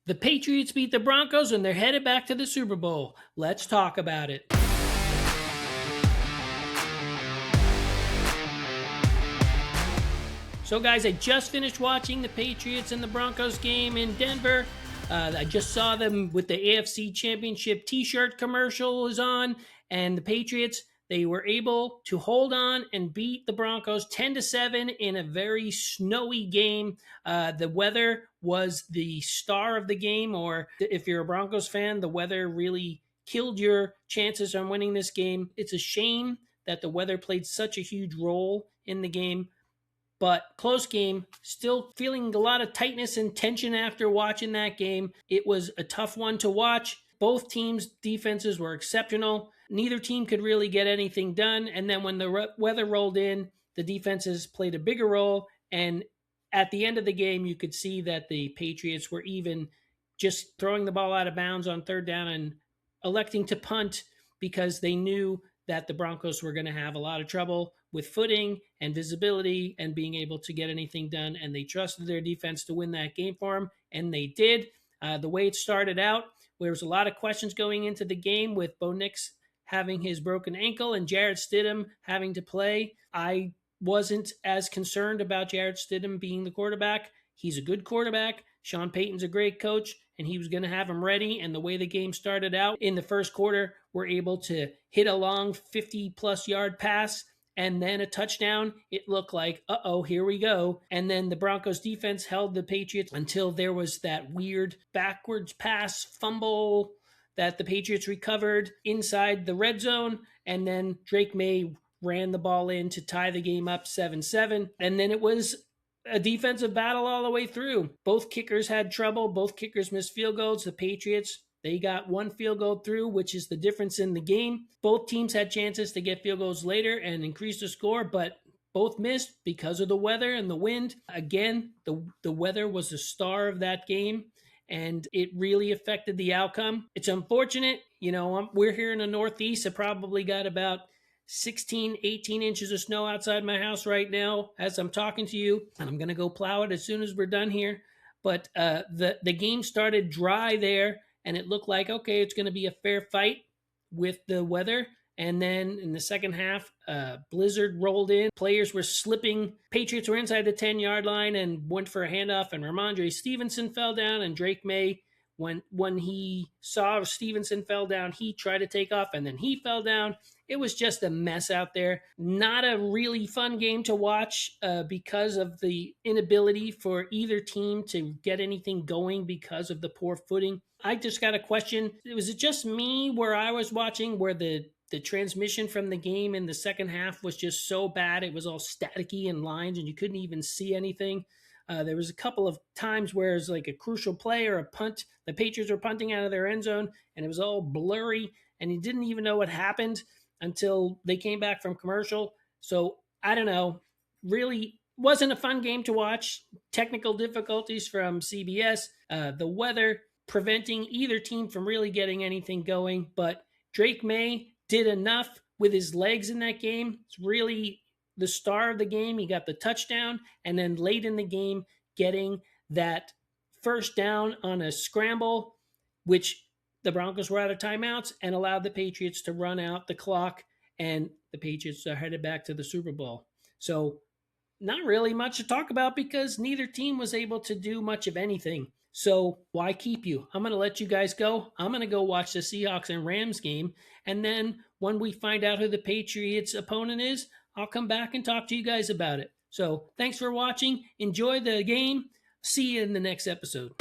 The Patriots beat the Broncos and they're headed back to the Super Bowl. Let's talk about it. So guys, I just finished watching the Patriots and the Broncos game in Denver. I just saw them with the AFC Championship t-shirt commercial was on, and the Patriots, they were able to hold on and beat the Broncos 10-7 in a very snowy game. The weather was the star of the game, or if you're a Broncos fan, the weather really killed your chances on winning this game. It's a shame that the weather played such a huge role in the game. But close game, still feeling a lot of tightness and tension after watching that game. It was a tough one to watch. Both teams' defenses were exceptional. Neither team could really get anything done. And then when the weather rolled in, the defenses played a bigger role. And at the end of the game, you could see that the Patriots were even just throwing the ball out of bounds on third down and electing to punt because they knew that the Broncos were going to have a lot of trouble with footing and visibility and being able to get anything done. And they trusted their defense to win that game for them, and they did. The way it started out, there was a lot of questions going into the game with Bo Nix having his broken ankle and Jarrett Stidham having to play. I wasn't as concerned about Jarrett Stidham being the quarterback. He's a good quarterback. Sean Payton's a great coach, and he was going to have him ready. And the way the game started out in the first quarter, we're able to hit a long 50-plus yard pass and then a touchdown. It looked like, here we go. And then the Broncos defense held the Patriots until there was that weird backwards pass fumble that the Patriots recovered inside the red zone. And then Drake Maye ran the ball in to tie the game up 7-7. And then it was a defensive battle all the way through. Both kickers had trouble. Both kickers missed field goals. The Patriots, they got one field goal through, which is the difference in the game. Both teams had chances to get field goals later and increase the score, but both missed because of the weather and the wind. Again, the weather was the star of that game, and it really affected the outcome. It's unfortunate. We're here in the Northeast. I probably got about 16, 18 inches of snow outside my house right now as I'm talking to you, and I'm going to go plow it as soon as we're done here. But the game started dry there, and it looked like, okay, it's going to be a fair fight with the weather. And then in the second half, blizzard rolled in. Players were slipping. Patriots were inside the 10-yard line and went for a handoff, and Ramondre Stevenson fell down, and Drake Maye, when he saw Stevenson fell down, he tried to take off, and then he fell down. It was just a mess out there. Not a really fun game to watch because of the inability for either team to get anything going because of the poor footing. I just got a question. Was it just me where I was watching where the transmission from the game in the second half was just so bad? It was all staticky and lines, and you couldn't even see anything. There was a couple of times where it was like a crucial play or a punt. The Patriots were punting out of their end zone, and it was all blurry, and you didn't even know what happened until they came back from commercial. So, I don't know. Really wasn't a fun game to watch. Technical difficulties from CBS. The weather preventing either team from really getting anything going. But Drake Maye did enough with his legs in that game. It's really the star of the game. He got the touchdown, and then late in the game, getting that first down on a scramble, which the Broncos were out of timeouts and allowed the Patriots to run out the clock, and the Patriots are headed back to the Super Bowl. So not really much to talk about because neither team was able to do much of anything. So why keep you? I'm going to let you guys go. I'm going to go watch the Seahawks and Rams game, and then when we find out who the Patriots opponent is, I'll come back and talk to you guys about it. So thanks for watching. Enjoy the game. See you in the next episode.